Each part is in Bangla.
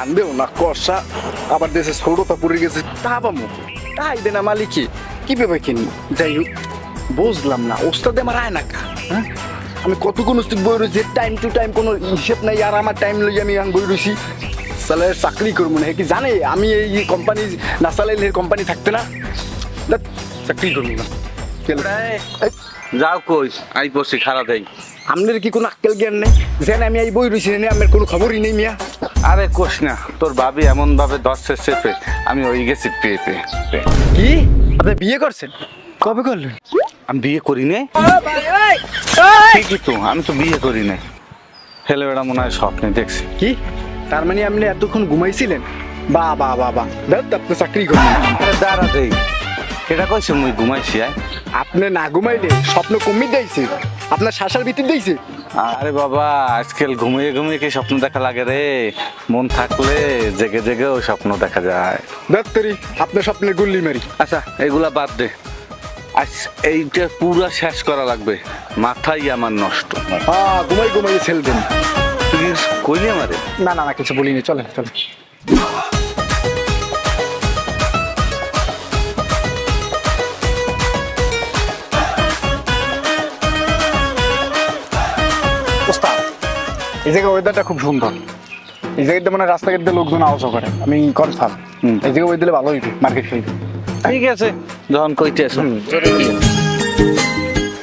রানবেও না কষা, আবার দেশে ছোটতা পড়ে গেছে, তা পামু তাই দে না মালিকে কি ভেবে কিনি। যাই হোক, বুঝলাম না ওস্তাদে আমার আয় না কা, হ্যাঁ আমি কতক্ষণ ওস্তাদ বই রয়েছি, টাইম টু টাইম কোনো হিসেব নাই, আর আমার টাইম লই আমি এখন বই রয়েছি। সালে চাকরি করবো না, কি জানে আমি এই কোম্পানি না চালাইলে কোম্পানি থাকতে না, ধ্যাৎ, চাকরি করবো না। যাও কই আই পড়ছি খারা দেই। আপনার কি কোনো আক্কেল জ্ঞান নেই? যেন আমি এই বই রয়েছি না, আমার কোনো খবরই নেই মিয়া। আরে কোষ না, তোর ভাবি এমন ভাবে দশের চেপে আমি ওই গেছি পেয়ে পেয়ে। কি আপনি বিয়ে করছেন? কবে করলেন? আমি বিয়ে করি নাই। ঠিকই তো, আমি তো বিয়ে করি নাই। হেলে বেড়া মনে হয় স্বপ্নে দেখছি। কি তার মানে আপনি এতক্ষণ ঘুমাইছিলেন? বা বা বা বা ধ্যাৎ, আপনি চাকরি করবেন। দাঁড়া দেই, এটা কইছে মুই ঘুমাইছি। আপনি না ঘুমাইলে স্বপ্ন কমই দিয়েছে, আপনার শ্বাসার ভিতর দিয়েছে। আরে বাবা, আজকাল ঘুমিয়ে ঘুমিয়ে কি স্বপ্ন দেখা লাগে রে? মন থাকলে জেগে জেগেও স্বপ্ন দেখা যায়। ডাক্তারি আপনার স্বপ্নের গুল্লি মারি। আচ্ছা এগুলা বাদ দে, আজ এইটা পুরা শেষ করা লাগবে, মাথাই আমার নষ্ট। হ্যাঁ ঘুমাই ঘুমাই ছেল দেন। তুই কি কইলি আমারে? না না না কিছু বলিনি, চলেন চলেন। ওস্তাদ, এই জায়গায় ওয়েদারটা খুব সুন্দর, এই জায়গাতে মানে রাস্তাঘাট দিয়ে লোকজন আওয়াজও করে, আমি কনফার্ম এই জায়গায় ওই দিলে ভালো হইবে, মার্কেট হইবে। ঠিক আছে, যখন কইতে আসো।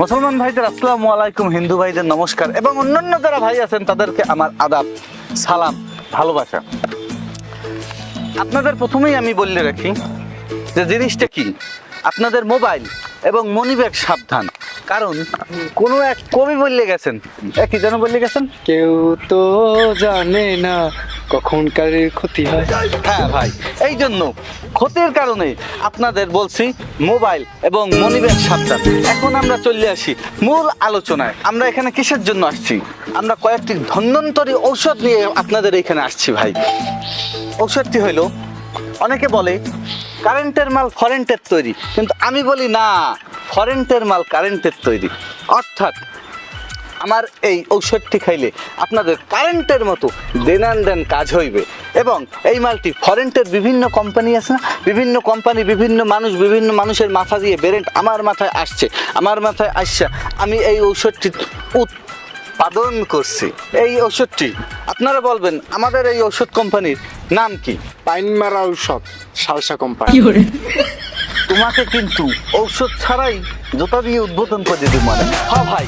মুসলমান ভাইদের আসসালামু আলাইকুম, হিন্দু ভাইদের নমস্কার, এবং অন্যান্য যারা ভাই আছেন তাদেরকে আমার আদাব, সালাম, ভালোবাসা। আপনাদের প্রথমেই আমি বলে রাখি যে জিনিসটা কি, আপনাদের মোবাইল এবং মনিব্যাগ সাবধান। কারণ কোনো এক কবি বললে গেছেন, কি যেন বললে গেছেন, কেউ তো জানে না কখন কারের ক্ষতি হয়। হ্যাঁ ভাই, এই জন্য ক্ষতির কারণে আপনাদের বলছি মোবাইল এবং মনিব্যাগ সাবধান। এখন আমরা চলে আসি মূল আলোচনায়। আমরা এখানে কিসের জন্য আসছি? আমরা কয়েকটি ধন্বন্তরী ঔষধ নিয়ে আপনাদের এখানে আসছি ভাই। ঔষধটি হইল, অনেকে বলে কারেন্টের মাল ফরেন্টের তৈরি, কিন্তু আমি বলি না, ফরেন্টের মাল কারেন্টের তৈরি। অর্থাৎ আমার এই ঔষধটি খাইলে আপনাদের কারেন্টের মতো দেনান দেন কাজ হইবে। এবং এই মালটি ফরেন্টের বিভিন্ন কোম্পানি আছে না, বিভিন্ন কোম্পানি, বিভিন্ন মানুষ, বিভিন্ন মানুষের মাথা দিয়ে বেরেন্ট আমার মাথায় আসছে, আমার মাথায় আসছে, আমি এই ঔষধটি উৎপাদন করছি। এই ঔষধটি আপনারা বলবেন আমাদের এই ঔষধ কোম্পানির নাম কি? পাইন মারা ঔষধ, সালসা কোম্পানি। তোমাকে কিন্তু ঔষধ ছাড়াই জুতা দিয়ে উদ্বোধন করে দিতে মানে। হ্যাঁ ভাই,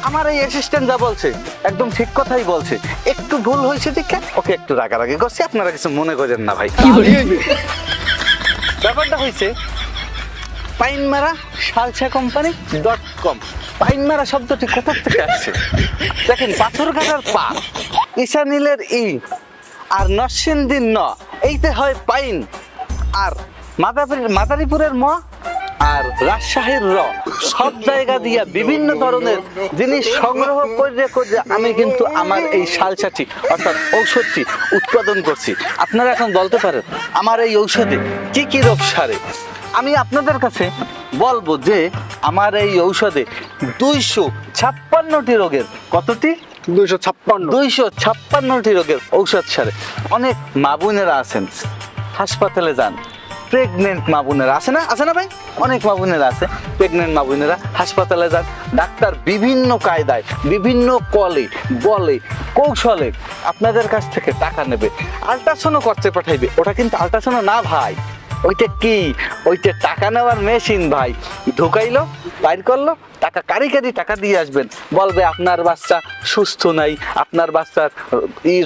আমার এই অ্যাসিস্ট্যান্ট যা বলছে একদম ঠিক কথাই বলছে। একটু ভুল হয়েছে দেখে ওকে একটু রাগারাগি করছি, আপনারা কিছু মনে করেন না ভাই। ব্যাপারটা হয়েছে পাইনমারা সালসা কোম্পানি .com। পাইনমারা শব্দটি কোথা থেকে আসছে দেখেন, পাথর কাটার পা, ঈশানীলের ই, আর নরসিংদীর ন, এইতে হয় পাইন, আর মাদারীপুরের ম, আর রাজশাহীর র। সব জায়গা দিয়া বিভিন্ন ধরনের জিনিস সংগ্রহ করে আমি কিন্তু আমার এই সালসাটি অর্থাৎ ঔষধটি উৎপাদন করছি। আপনারা এখন বলতে পারেন আমার এই ঔষধে কি কি রোগ সারে। আমি আপনাদের কাছে বলবো যে আমার এই ঔষধে 256টি রোগের, কতটি? 256টি রোগের ঔষধ সারে। অনেক মা বোনেরা আছেন, হাসপাতালে যান, প্রেগনেন্ট মা বোনেরা আছে না, আছে না ভাই? অনেক মা বোনেরা আছে, প্রেগনেন্ট মা বোনেরা হাসপাতালে যান, ডাক্তার বিভিন্ন কায়দায়, বিভিন্ন কলে বলে কৌশলে আপনাদের কাছ থেকে টাকা নেবে, আল্ট্রাসাউন্ড করতে পাঠাইবে। ওটা কিন্তু আল্ট্রাসাউন্ড না ভাই, ওইটা কি, ওইটা টাকা নেওয়ার মেশিন ভাই। ঢুকাইলো, বাইর করলো, টাকা কারি কারি টাকা দিয়ে আসবেন, বলবে আপনার বাচ্চা সুস্থ নাই, আপনার বাচ্চার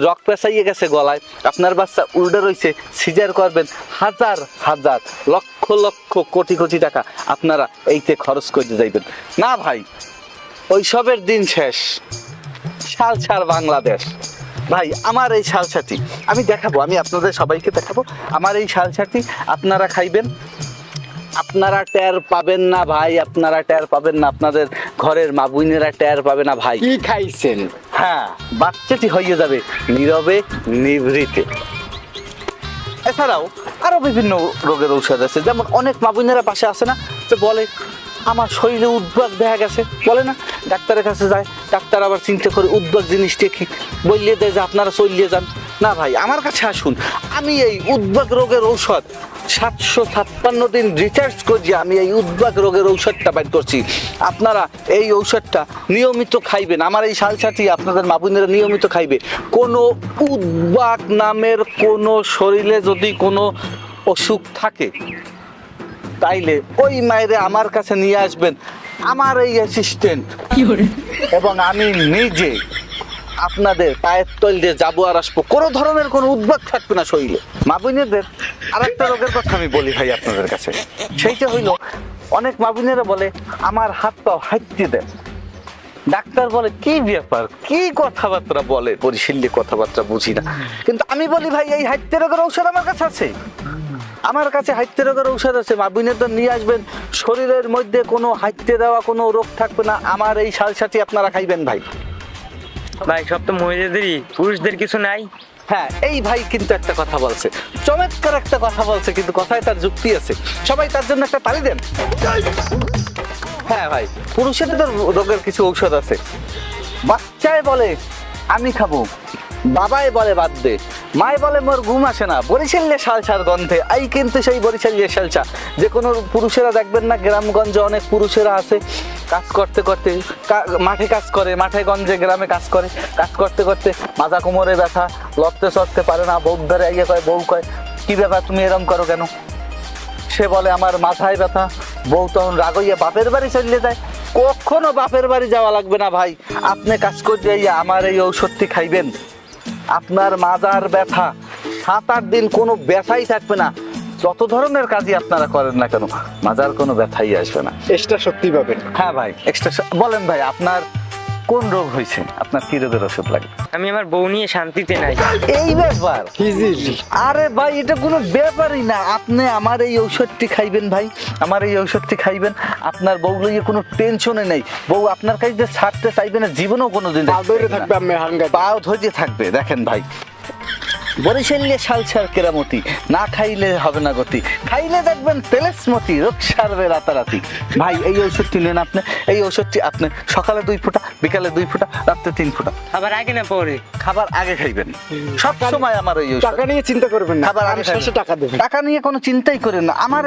রক পেঁচাইয়ে গেছে গলায়, আপনার বাচ্চা উল্টে রয়েছে, সিজার করবেন। হাজার হাজার লক্ষ লক্ষ কোটি কোটি টাকা আপনারা এইতে খরচ করে যাইবেন না ভাই। ওইসবের দিন শেষ, সালসার বাংলাদেশ ভাই। আমার এই সালসাটি আমি দেখাবো, আমি আপনাদের সবাইকে দেখাবো। আমার এই সালসাটি আপনারা খাইবেন, আপনারা টের পাবেন না ভাই, আপনারা টের পাবেন না, আপনাদের ঘরের মা বোনেরা টের পাবে না ভাই। কি খাইছেন? হ্যাঁ, বাচ্চাটি হয়ে যাবে নীরবে নিভৃতে। এছাড়াও আরো বিভিন্ন রোগের ঔষধ আছে, যেমন অনেক মা বোনেরা পাশে আসে না, তো বলে আমার শরীরে উদ্বেগ দেখা গেছে, বলে না ডাক্তারের কাছে যায়, ডাক্তার আবার চিন্তা করে উদ্বেগ জিনিসটা কি বললে দেয় যে আপনারা চলিয়ে যান। না ভাই, আমার কাছে আসুন, আমি এই উদ্বেগ রোগের ঔষধ 756 দিন রিসার্চ করছি, আমি এই উদ্বেগ রোগের ঔষধটা বাইর করছি। আপনারা এই ঔষধটা নিয়মিত খাইবেন, আমার এই শালসাটি আপনাদের মা বোনেরা নিয়মিত খাইবে। কোনো উদ্বেগ নামের কোনো শরীরে যদি কোনো অসুখ থাকে তাইলে ওই মায়েরে আমার কাছে নিয়ে আসবেন, আমার এই অ্যাসিস্ট্যান্ট এবং আমি নিজে আপনাদের পায়ের তল দিয়ে যাবো আর আসবো, কোনো ধরনের কোনো উদ্বেগ থাকবে না শরীরে। মা বোনেদের আর একটা রোগের কথা আমি বলি ভাই আপনাদের কাছে, সেইটা হইল অনেক মা বোনেরা বলে আমার হাত পাও হাঁটতে দেয়। ডাক্তার বলে কি ব্যাপার, কি কথাবার্তা বলে, পরিশীল্য কথাবার্তা বুঝি না। কিন্তু আমি বলি ভাই এই হাঁটতে রোগের ঔষধ আমার কাছে আছে, আমার কাছে হাঁটতে রোগের ঔষধ আছে। মা বোনেদের নিয়ে আসবেন, শরীরের মধ্যে কোনো হাঁটতে দেওয়া কোনো রোগ থাকবে না, আমার এই শালসাটি আপনারা খাইবেন ভাই। ভাই সব তো মহিলাদেরই, পুরুষদের কিছু নাই? হ্যাঁ, এই ভাই কিন্তু একটা কথা বলছে, চমৎকার একটা কথা বলছে, কিন্তু কথায় তার যুক্তি আছে। সবাই তার জন্য একটা তালি দেন। হ্যাঁ ভাই, পুরুষেদের রোগের কিছু ঔষধ আছে। বাচ্চায় বলে আমি খাবো, বাবাই বলে বাদ দে, মায় বলে মোর ঘুম আসে না, বরিশালে শালসার গন্ধে। এই কিন্তু সেই বরিশালের শালসা। যে কোনো পুরুষেরা দেখবেন না, গ্রামগঞ্জে অনেক পুরুষেরা আছে, কাজ করতে করতে মাঠে কাজ করে, মাঠে গঞ্জে গ্রামে কাজ করে, কাজ করতে করতে মাজা কোমরে ব্যথা, লড়তে চড়তে পারে না, বউ ধরে ইয়ে কয়, বউ কয় কি ব্যাপার তুমি এরম করো কেন? সে বলে আমার মাথায় ব্যথা। বউ তখন রাগ হইয়া বাপের বাড়ি চলে যায়। কখনো বাপের বাড়ি যাওয়া লাগবে না ভাই, আপনি কাজ করতে যাইয়া আমার এই ঔষধটি খাইবেন, আপনার মাজার ব্যথা 7-8 দিন কোনো ব্যথাই থাকবে না। যত ধরনের কাজই আপনারা করেন না কেন, মাজার কোনো ব্যথাই আসবে না। এক্সট্রা শক্তি পাবেন। হ্যাঁ ভাই, এক্সট্রা বলেন ভাই, আপনার কোন রোগ হয়েছে, আপনার কি রোগের ওষুধ লাগে? আমি আমার বউ নিয়ে শান্তিতে নাই। এই ব্যাপার? ইজিলি। আরে ভাই, এটা কোনো ব্যাপারই না, আপনি আমার এই ঔষধটি খাইবেন ভাই, আমার এই ঔষধটি খাইবেন, আপনার বউ লইয়ে কোনো টেনশনে নেই। বউ আপনার কাছে যে ছাড়তে চাইবে না, জীবনেও কোনোদিন ধরে থাকবে, আমি হাঙ্গা পাও ধরে থাকবে। দেখেন ভাই, বরিশালে শালসার কেরামতি, না খাইলে হবে না গতি, খাইলে দেখবেন তেলেসমতি, রোগ সারবে রাতারাতি। ভাই এই ঔষধটি নেন আপনি, এই ঔষধটি আপনি সকালে 2 ফোঁটা, বিকালে 2 ফোঁটা, রাত্রে 3 ফোঁটা। আবার আগে না পরে? খাবার আগে খাইবেন সব সময়। আমার এই ঔষধ, টাকা নিয়ে চিন্তা করবেন না, খাবার আমি আগে খাইবেন। শেষে টাকা দেবেন। টাকা নিয়ে কোনো চিন্তাই করেন না। আমার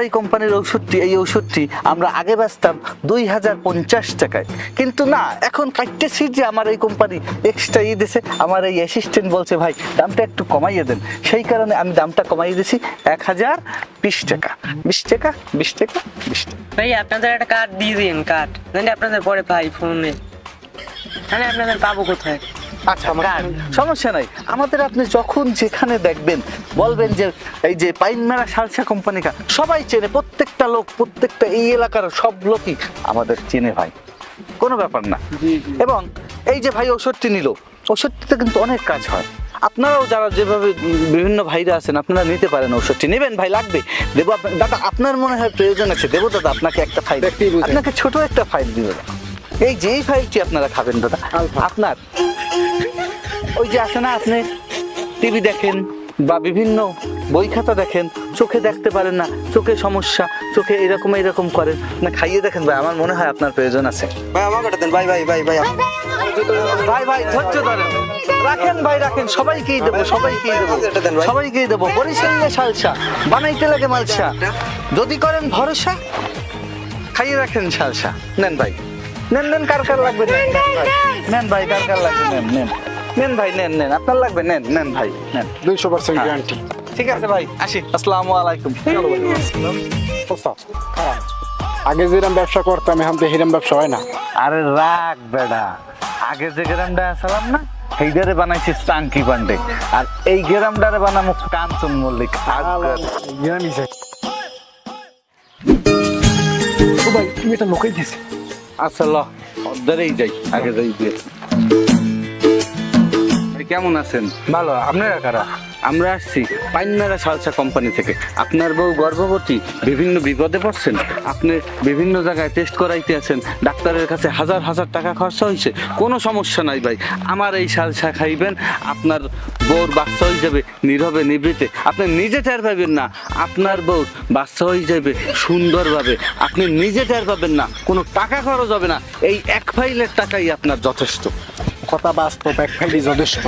এই কোম্পানির ঔষধটি, এই ঔষধটি আমরা আগে বেচতাম 2050 টাকায়, কিন্তু না, এখন কাটতেছি যে আমার এই কোম্পানি এক্সট্রা দিয়েছে, আমার এই অ্যাসিস্ট্যান্ট বলছে ভাই দামটা একটু কমাইয়ে দেন, সেই কারণে আমি দামটা কমাইয়ে দিয়েছি 1020 টাকা। 20 টাকা 20 টাকা 20 টাকা। ভাই আপনাদের একটা কার্ড দিয়ে দিন, কার্ড জানি আপনাদের পরে পাই ফোনে, মানে আপনাদের পাবো কোথায়? আচ্ছা, সমস্যা নাই, আমাদের আপনি যখন যেখানে দেখবেন বলবেন যে এই যে পাইনমেরা শালসা কোম্পানিকা, সবাই চেনে, প্রত্যেকটা লোক, প্রত্যেকটা এই এলাকার সব লোকই আমাদের চেনে ভাই, কোনো ব্যাপার না। এবং এই যে ভাই ওষুধটি নিল, ওষুধটিতে কিন্তু অনেক কাজ হয়। আপনারাও যারা যেভাবে বিভিন্ন ভাইরা আছেন, আপনারা নিতে পারেন, ওষুধটি নেবেন ভাই, লাগবে দেবো। দাদা আপনার মনে হয় প্রয়োজন আছে, দেবো দাদা আপনাকে একটা ফাইল, আপনাকে ছোট একটা ফাইল দিব। এই যে এই ফাইলটি আপনারা খাবেন দাদা। আপনার ওই যে আছে না, আপনি টিভি দেখেন বা বিভিন্ন বই খাতা দেখেন, চোখে দেখতে পারেন না, চোখে সমস্যা, চোখে এরকম করেন না, খাইয়ে দেখেন ভাই, আমার মনে হয় আপনার প্রয়োজন আছে। ভাই আমাকে দেন, ভাই ভাই ভাই ভাই ভাই ধৈর্য ধরেন, রাখেন ভাই, রাখেন, সবাইকেই দেবো, সবাইকেই দেবো। বরিশালে শালসা বানাইতে লাগে মালসা, যদি করেন ভরসা, খাইয়ে রাখেন শালসা। নেন ভাই, নেন, কার লাগবে নেন ভাই, কার লাগবে নেন ভাই, নেন, আপনার লাগবে নেন ভাই, নেন। 200% গ্যারান্টি। ঠিক আছে ভাই, আসি, আসসালামু আলাইকুম। আগে যেরকম ব্যবসা করতাম, এখন তো হিরাম ব্যবসা হয় না। আরে রাখ বেড়া, আগে যে গ্রামটা আসালাম না, এইটারে বানাইছি চাঙ্কি পান্ডে, আর এই গ্রামটারে বানামো কাঞ্চন মল্লিক। ও ভাই, তুমি এটা লোকাই দিছে। আচ্ছা ল, ধরেই যাই, আগে যাই দিয়ে। কেমন আছেন? ভালো। আপনারা কারা? আমরা আসছি পাইন্নারা সালসা কোম্পানি থেকে। আপনার বউ গর্ভবতী, বিভিন্ন বিপদে পড়ছেন, আপনি বিভিন্ন জায়গায় টেস্ট করাইতে আছেন, ডাক্তারের কাছে হাজার হাজার টাকা খরচা হয়েছে। কোনো সমস্যা নাই ভাই, আমার এই সালসা খাইবেন, আপনার বউর বাচ্চা হয়ে যাবে নীরবে নিভৃতে, আপনি নিজে টের পাবেন না। আপনার বউ বাচ্চা হয়ে যাবে সুন্দরভাবে, আপনি নিজে টের পাবেন না, কোনো টাকা খরচ হবে না। এই এক ফাইলের টাকাই আপনার যথেষ্ট। কথা বাস্তব, এক ফাইলই যথেষ্ট।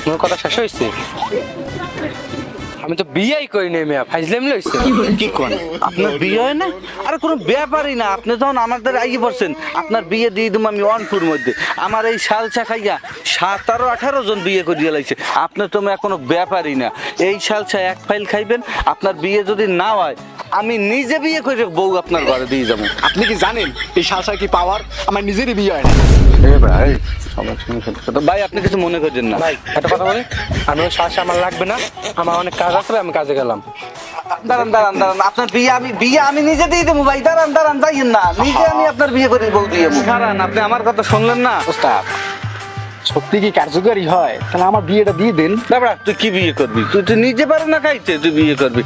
তোমার কথা শেষ হয়েছে? আমি তো বিয়েই করি নাই মেয়া, ফাইজলাম লইছে। কি কোন আপনার বিয়ে হয় না? আরে কোনো ব্যাপারই না, আপনি যখন আমাদের আগে পড়ছেন আপনার বিয়ে দিয়ে দেবো আমি অনপুর মধ্যে। আমার এই সালসা খাইয়া 17-18 জন বিয়ে করিয়ে লাইছে, আপনার তো কোনো ব্যাপারই না। এই সালসা এক ফাইল খাইবেন, আপনার বিয়ে যদি না হয় আমি নিজে বিয়ে করে বউ আপনার ঘরে দিয়ে যাবো। আপনি কি জানেন এই সালসার কি পাওয়ার? আমার নিজেরই বিয়ে হয় না। ভাই ভাই আপনি কিছু মনে করছেন না ভাই একটা কথা বলি, আমি ওই শ্বাস আমার লাগবে না, আমার অনেক কাজ আছে, আমি কাজে গেলাম। দাঁড়ান দাঁড়ান দাঁড়ান, আপনার বিয়ে আমি নিজে দিয়ে দেবো ভাই। দাঁড়ান দাঁড়ান, যাইয়েন না, নিজে আমি আপনার বিয়ে করে বউ দিয়ে দেবো। দাঁড়ান, আপনি আমার কথা শুনলেন না? ওস্তাদ সত্যি কি কার্যকরী হয়? তাহলে আমার বিয়েটা দিয়ে দেন। বাবা তুই কি বিয়ে করবি? তুই নিজে পারে না খাইতে, তুই বিয়ে করবি?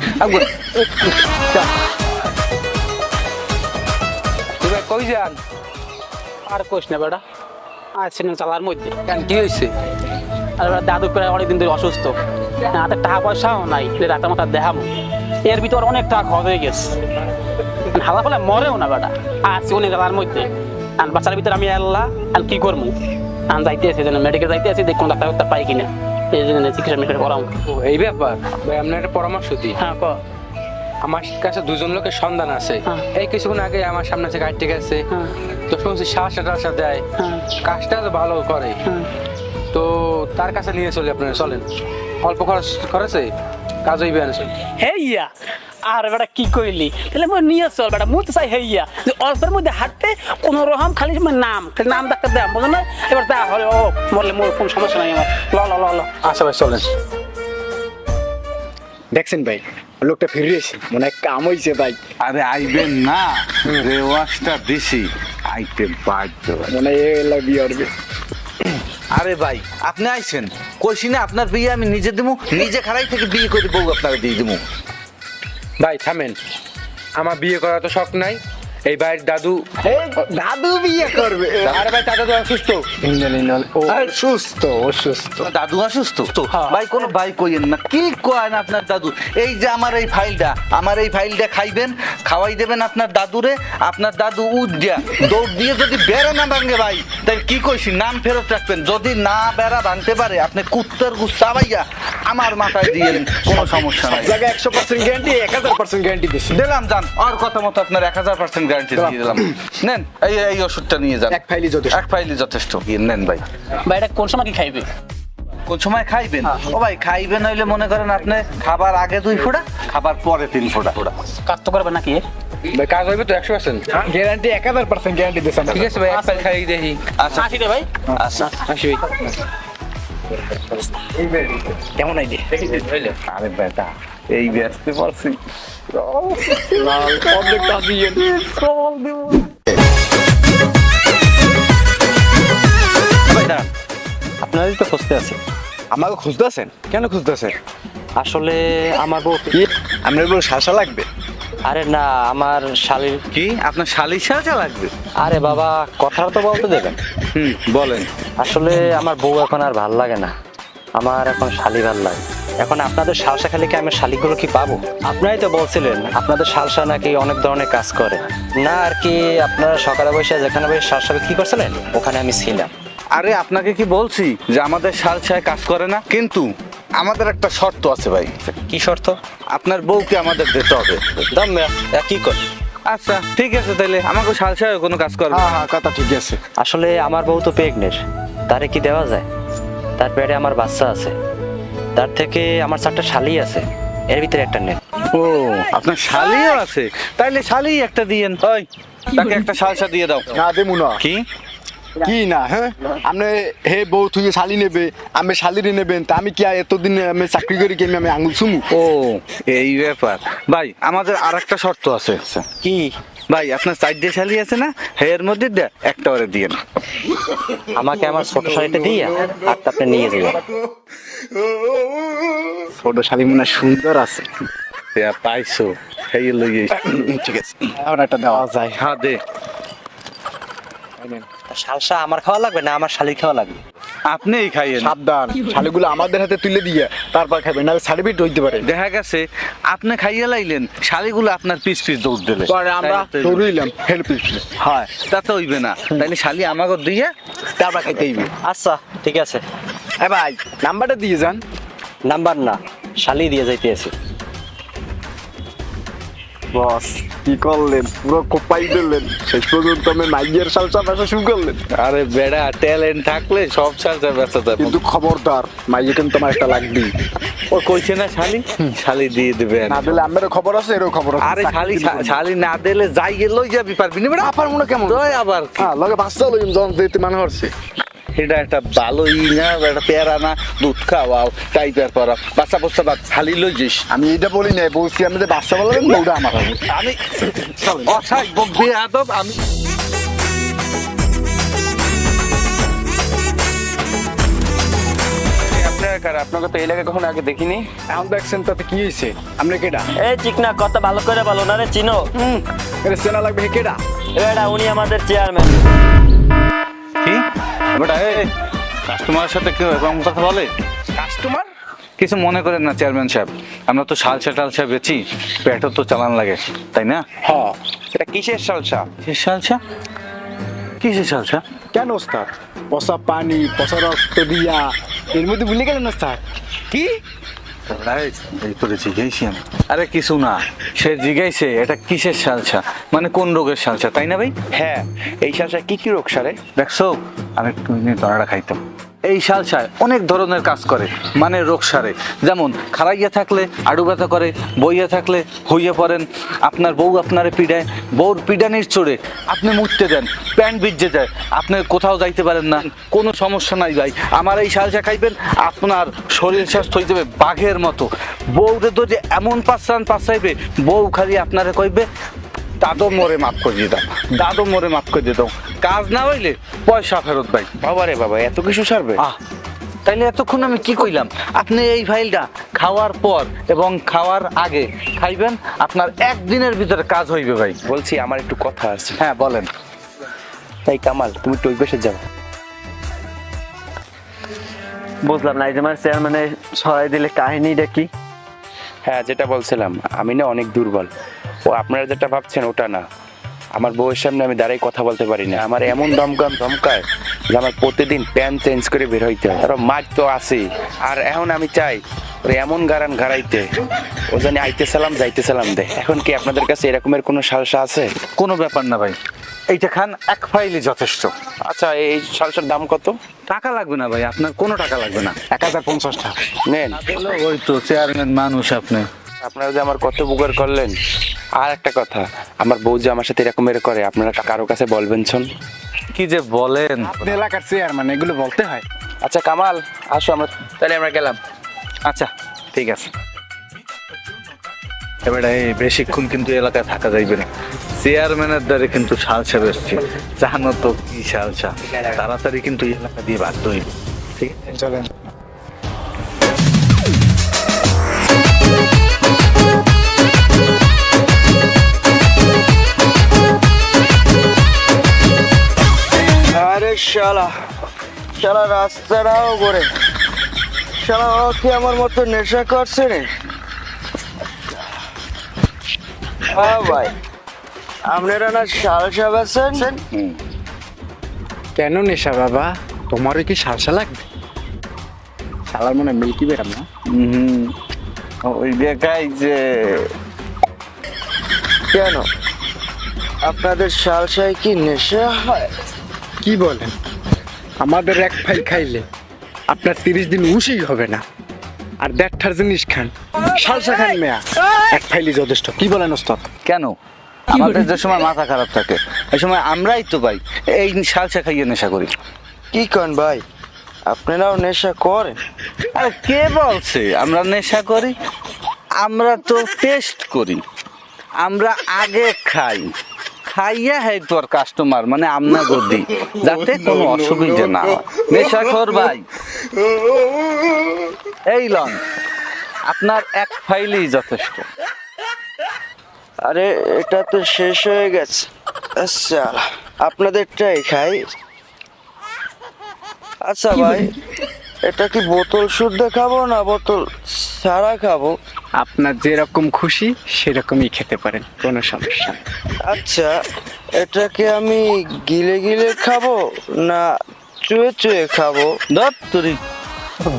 তুই ভাই কই যান? আর কোশ না বেটা, আছে না চালার মধ্যে। কেন কি হয়েছে? আর বেটা দাদু প্রায় অনেকদিন ধরে অসুস্থ, হাতে টাকা পয়সাও নাই, ডাক্তার মাথা দেখাবো। এর ভিতর অনেক টাকা খরচ হয়ে গেছে, হাওয়া ফলে মরেও না বেটা, আছে অনেক চালার মধ্যে। আর বাচ্চার ভিতরে আমি আল্লাহ আর কি করবো, আমি যাইতে আছি যেন মেডিকেল যাইতে আছি, দেখুন ডাক্তার পাই কিনা, এই জন্য চিকিৎসা মিকিৎসা করাম। ও এই ব্যাপার ভাই, আপনার একটা পরামর্শ দিই। হ্যাঁ ক। আমার কাছে দুজন লোকের সন্ধান আছে। হ্যাঁ। এই কিছুক্ষণ আগে আমার সামনে থেকে হাঁটতে গেছে, হ্যাঁ। তো শুনছি শ্বাসা টাসা দেয়, হ্যাঁ। কাজটা তো ভালো করে। হ্যাঁ। তো তার কাছে নিয়ে চলি, আপনারা চলেন। অল্প খরচে কাজ হইবে না। হেইয়া আর বেটা কি কইলি, তাহলে মই নিয়ে চল বেটা, মুই তো চাই হেইয়া যে অল্পের মধ্যে হাঁটতে কোনো রকম খালি নাম ডাক্তার দেয় বুঝো না। এবার তা হলে ও মরলে মোর কোনো সমস্যা নাই আমার। ল ল ল ল আচ্ছা ভাই চলেন। দেখছেন ভাই লোকটা ফিরে এসে মনে হয় কাম হয়েছে ভাই। আরে আইবেন না, রেওয়াজটা দিছি, আইতে বাধ্য। মনে হয় এলা বিয়ে হবে। আরে ভাই আপনি আইছেন, কইছি না আপনার বিয়ে আমি নিজে দেবো, নিজে খারাই থেকে বিয়ে করে বউ আপনাকে দিয়ে দেবো। ভাই থামেন, আমার বিয়ে করার তো শখ নাই। এই ভাইয়ের দাদু, দাদু বিয়ে করবে? আরে ভাই দাদু অসুস্থ। সুস্থ অসুস্থ? দাদু অসুস্থ তো ভাই, কোনো ভাই কইেন না, কি কয় না আপনার দাদু। এই যে আমার এই ফাইলটা খাইবেন, খাওয়াই দেবেন আপনার দাদুরে, আপনার দাদু উদ্যা দৌড় দিয়ে যদি বেড়া না ভাঙে ভাই, তাই কি কইছি নাম ফেরত রাখবেন। যদি না বেড়া ভাঙতে পারে আপনি কুত্তার গুচ্ছা ভাইয়া আমার মাথায় দিয়ে কোনো সমস্যা নাই। জায়গায় 100% গ্যারান্টি, 1000% গ্যারান্টি দিচ্ছি। দিলাম, যান। আর কথা মতো আপনার 1000% গ্যারান্টি দিয়ে দিলাম। নেন এই ওষুধটা নিয়ে যান, এক ফাইলই যথেষ্ট। এক ফাইলই যথেষ্ট। নেন ভাই। ভাই এটা কোন সময় কি খাইবে? কোন সময় খাইবেন? ও ভাই খাইবেন হইলে মনে করেন আপনি খাবার আগে 2 ফোঁটা, খাবার পরে 3 ফোঁটা। কাজ তো করবে নাকি? ভাই কাজ হইবে তো 100%? গ্যারান্টি 1000% গ্যারান্টি দিচ্ছি। ঠিক আছে ভাই, এক ফাইল খাই দেখি। আচ্ছা আসি রে ভাই। আচ্ছা আসি ভাই। কেমন আইডিয়া? আরে বেটা এই ব্যস্ত পারছি অর্ধেকটা দিয়ে ভাই দাঁড়ান। আপনারই তো খুঁজতে আছে। আমাকে খুঁজতেছেন? কেন খুঁজতেছেন? আসলে আমার বউ কি আপনার বড় শাসা লাগবে? আরে না, আমার শালীর। কি আপনার শালির সাজা লাগবে? আরে বাবা কথাটা তো বলতে দেবেন। বলেন। আসলে আমার বউ এখন আর ভাল লাগে না, আমার এখন শালি ভাল লাগে। এখন আপনাদের শালসা খেলে কি আমি শালিগুলো কি পাবো? আপনারাই তো বলছিলেন আপনাদের শালসা নাকি অনেক ধরনের কাজ করে। না আর কি, আপনারা সকালে বসে যেখানে বসে শালসা বিক্রি করছিলেন ওখানে আমি ছিলাম। আরে আপনাকে কি বলছি যে আমাদের শালসায় কাজ করে না, কিন্তু আমাদের একটা শর্ত আছে ভাই। কি শর্ত? আপনার বউকে আমাদের দিতে হবে। দাম কি কর? আচ্ছা ঠিক আছে, তাহলে আমাকে শালসায় কোনো কাজ করবে। হ্যাঁ হ্যাঁ কথা ঠিক আছে। আসলে আমার বউ তো প্রেগনেন্ট, তারে কি দেওয়া যায়? তার পেটে আমার বাচ্চা আছে, তার থেকে আমার 4টা শালি আছে, এর ভিতরে একটা নেই। ও আপনার শালিও আছে, তাইলে শালি একটা দিয়েন। ওই তাকে একটা শালসা দিয়ে দাও। না দেবো না। কি কি না? হ্যাঁ আপনি হে বউ তুই শালি নেবে, আমি শালিরে নেবেন, তা আমি কি আর এতদিন আমি চাকরি করি কি আমি আঙুল শুমু? ও এই ব্যাপার ভাই, আমাদের আর একটা শর্ত আছে। কি? ভাই আপনার 4 শালি আছে না, এর মধ্যে একটা ওরে দিয়ে না। আমাকে আমার ছোট শাড়িটা দিয়ে আরটা আপনি নিয়ে যাবেন। ছোট শালি মনে হয় সুন্দর আছে। পাইছো খাইয়ে লইয়ে ঠিক আছে, আমার একটা দেওয়া যায়। হ্যাঁ দে। শালসা আমার খাওয়া লাগবে না আমার শালির খাওয়া লাগবে? আপনিই খাইয়েন। সাবধান, শালিগুলো আমাদের হাতে তুলে দিয়ে তারপর খাবেন, না সার্টিফিকেট হইতে পারে। দেখা গেছে আপনি খাইয়ে লাইলেন, শালিগুলো আপনার পিস পিস দৌড় দিলে, পরে আমরা দৌড়ইলাম হেল্প করতে, হয় তা তো হইবে না। তাইলে শালি আমাকে দিয়ে তারপর খাইতে হইবে। আচ্ছা ঠিক আছে। এ ভাই নাম্বারটা দিয়ে যান। নাম্বার না, শালি দিয়ে যাইতে আছে। বস কি করলেন, পুরো কোপাই দিলেন, শেষ পর্যন্ত আমি মাইয়ের সালসা ব্যবসা শুরু করলেন। আরে বেড়া, ট্যালেন্ট থাকলে সব সালসা বেচা যাবে। কিন্তু খবরদার মাইয়ে কিন্তু আমার একটা লাগবেই। ও কইছে না শালি, শালি দিয়ে দিবেন। না দিলে আমারও খবর আছে, এরও খবর আছে। আরে শালি না দিলে যাই লই যাবি, পারবি না বেড়া। আপার মনে কেমন তুই আবার হ্যাঁ লগে বাচ্চা লইম যখন যেতে মানে হচ্ছে। এটা একটা ভালোই না, একটা পেয়ারা না, দুধ খাওয়াও টাইপের করা, বাচ্চা বাচ্চা শালি লই যাস। আমি এটা বলি নাই, বলছি আমি যে বাচ্চা বলবেন বউটা আমার হবে। আমি অসাই বকবে আদব আমি। আপনাকে তো এই লাগে কখনো আগে দেখিনি। এখন দেখছেন তাতে কি হয়েছে? আপনি কেডা? এই চিকনা কথা ভালো করে বলো না রে, চিনো? এটা চেনা লাগবে, হে কেডা? এটা উনি আমাদের চেয়ারম্যান। কি বেটা, এই কাস্টমারের সাথে কেউ এরকম কথা বলে? কাস্টমার? কিছু মনে করেন না চেয়ারম্যান সাহেব, আমরা তো সালসা টালসা বেচি, পেটও তো চালান লাগে, তাই না? হ্যাঁ, এটা কিসের সালসা? কিসের সালসা? কিসের সালসা? কেন ওস্তাদ? পচা পানি, পচা রক্ত দিয়া এর মধ্যে ভুলে গেলেন ওস্তাদ? কি এই করে জিজ্ঞাইছি আমি। আরে কিছু না, সে জিজ্ঞাইছে এটা কিসের সালসা, মানে কোন রোগের সালসা, তাই না ভাই? হ্যাঁ, এই সালসা কি কি রোগ সারে? দেখছো, আমি একটু তরাটা খাইতাম। এই সালসায় অনেক ধরনের কাজ করে, মানে রোগ সারে। যেমন খারাইয়া থাকলে আড়ু ব্যথা করে, বইয়া থাকলে হইয়া পড়েন, আপনার বউ আপনারে পিডায়, বউর পিডানির চড়ে আপনি মুছতে দেন, প্যান্ট ভিজে যায়, আপনি কোথাও যাইতে পারেন না, কোনো সমস্যা নাই ভাই। আমার এই সালসা খাইবেন, আপনার শরীর স্বাস্থ্য হয়ে যাবে বাঘের মতো। বউরে তো যে এমন পাশাইবে, বউ খালি আপনারে কইবে দাদো মোরে মাফ করে দিয়ে দাও, দাদো মোরে মাফ করে দিয়ে দাও। কাজ না হইলে পয়সা ফেরত ভাই। বাবা রে বাবা, এত কিছু সারবে? তাইলে এতক্ষণ আমি কি কইলাম? আপনি এই ফাইলটা খাওয়ার পর এবং খাওয়ার আগে খাইবেন, আপনার একদিনের ভিতরে কাজ হইবে ভাই। বলছি আমার একটু কথা আছে। হ্যাঁ বলেন। তাই কামাল, তুমি একটু ওই পাশে যাও। বুঝলাম না, এই যে আমার চেয়ারম্যানে ছড়াই দিলে কাহিনীটা কি? হ্যাঁ, যেটা বলছিলাম, আমি না অনেক দুর্বল। ও আপনারা যেটা ভাবছেন ওটা না। আমার বউয়ের সামনে আমি দাঁড়াই কথা বলতে পারি না। আমার এমন ধমকায় যে আমার প্রতিদিন প্যান্ট চেঞ্জ করে বের হইতে হয়। আরো মাছ তো আছে, আর এখন আমি চাই ওর এমন গারান গাড়াইতে ও জানি আইতে সালাম যাইতে সালাম দেয়। এখন কি আপনাদের কাছে এরকমের কোনো সালসা আছে? কোনো ব্যাপার না ভাই, এইটা খান, এক ফাইলই যথেষ্ট। আচ্ছা, এই সালসার দাম কত? টাকা লাগবে না ভাই, আপনার কোনো টাকা লাগবে না। 1050 টাকা নেন। ওই তো চেয়ারম্যান মানুষ আপনি। আপনারা যে আমার কত উপকার করলেন। আর একটা কথা, আমার বউ যে আমার সাথে এরকম করে, আপনারা কারো কাছে বলবেন শোন। কি যে বলেন? আপনি এলাকার চেয়ারম্যান, এগুলো বলতে হয়। আচ্ছা কামাল, আসো তাহলে আমরা গেলাম। আচ্ছা ঠিক আছে। এবারে এই বেশিক্ষণ কিন্তু এলাকায় থাকা যাইবে না, চেয়ারম্যানের দ্বারে কিন্তু সালসা বেসছে, জানো তো কি সালসা, তাড়াতাড়ি কিন্তু এই এলাকা দিয়ে বাধ্য হইবে। ঠিক আছে চলেন। আরে শালা শালা রাস্তাটাও করে শালা ও কি আমার মতো নেশা করছে রে? হ্যাঁ ভাই, আপনারা না সালসা বেচেন? কেন নেশা বাবা, তোমারও কি সালসা লাগবে? শালার মনে মিল্কি বেরাম না? ওই দেখাই যে কেন আপনাদের সালসায় কি নেশা হয়? কি বলেন? আমাদের এক ফাইল খাইলে আপনার 30 দিন উশই হবে না, আর দেড়টার জিনিস খান, সালসা খান মেয়া, এক ফাইলই যথেষ্ট। কি বলেন ওস্তাদ? কেন? আমাদের যে সময় মাথা খারাপ থাকে এই সময় আমরাই তো ভাই এই সালসা খাইয়ে নেশা করি। কি কন ভাই, আপনারাও নেশা করেন? আরে কে বলছে আমরা নেশা করি? আমরা তো টেস্ট করি, আমরা আগে খাই, খাইয়া হে তোর কাস্টমার মানে আমনা গদি যাতে কোনো অসুবিধা না হয় নেশাখোর ভাই এই লন আপনার এক ফাইলই যথেষ্ট আরে এটা তো শেষ হয়ে গেছে আচ্ছা আপনাদেরটাই খাই আচ্ছা ভাই এটা কি বোতল শুদ্ধ খাবো না বোতল সারা খাবো? আপনার যেরকম খুশি সেরকমই খেতে পারেন, কোনো সমস্যা নেই। আচ্ছা এটাকে আমি গিলে গিলে খাবো না চুয়ে চুয়ে খাবো? ধর তুই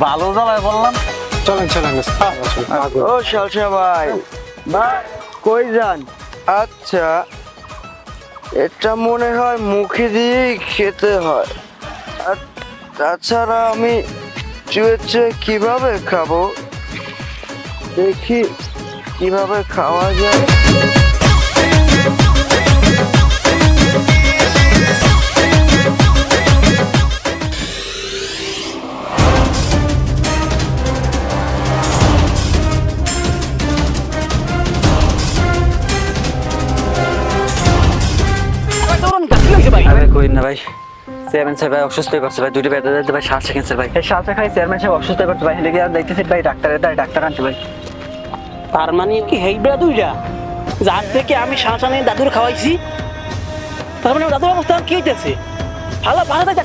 ভালো জ্বালায় বললাম। চলেন চলেন ও শালসা ভাই কই যান? আচ্ছা এটা মনে হয় মুখে দিয়েই খেতে হয়, আর তাছাড়া আমি চুয়ে চুয়ে কিভাবে খাবো? দেখি কিভাবে খাওয়া যায়। আরে কই না ভাই, চেয়ারম্যান সাহেব ভাই অসুস্থ হয়ে পড়ছে ভাই, দুটো বেটা দিতে ভাই শ্বাস ক্যান্সার ভাই। শ্বাস খাই চেয়ারম্যান সাহেব অসুস্থ হয়ে পড়ছে ভাই, লেগে আর দেখতেছি ভাই ডাক্তার আনছে ভাই। তার মানে কি হেইডা দুইটা যার থেকে আমি শাসানি দাদুর খাওয়াইছি, তার মানে দাদুর অবস্থা কি হইতেছে? ভালো ভালো ডাক্তার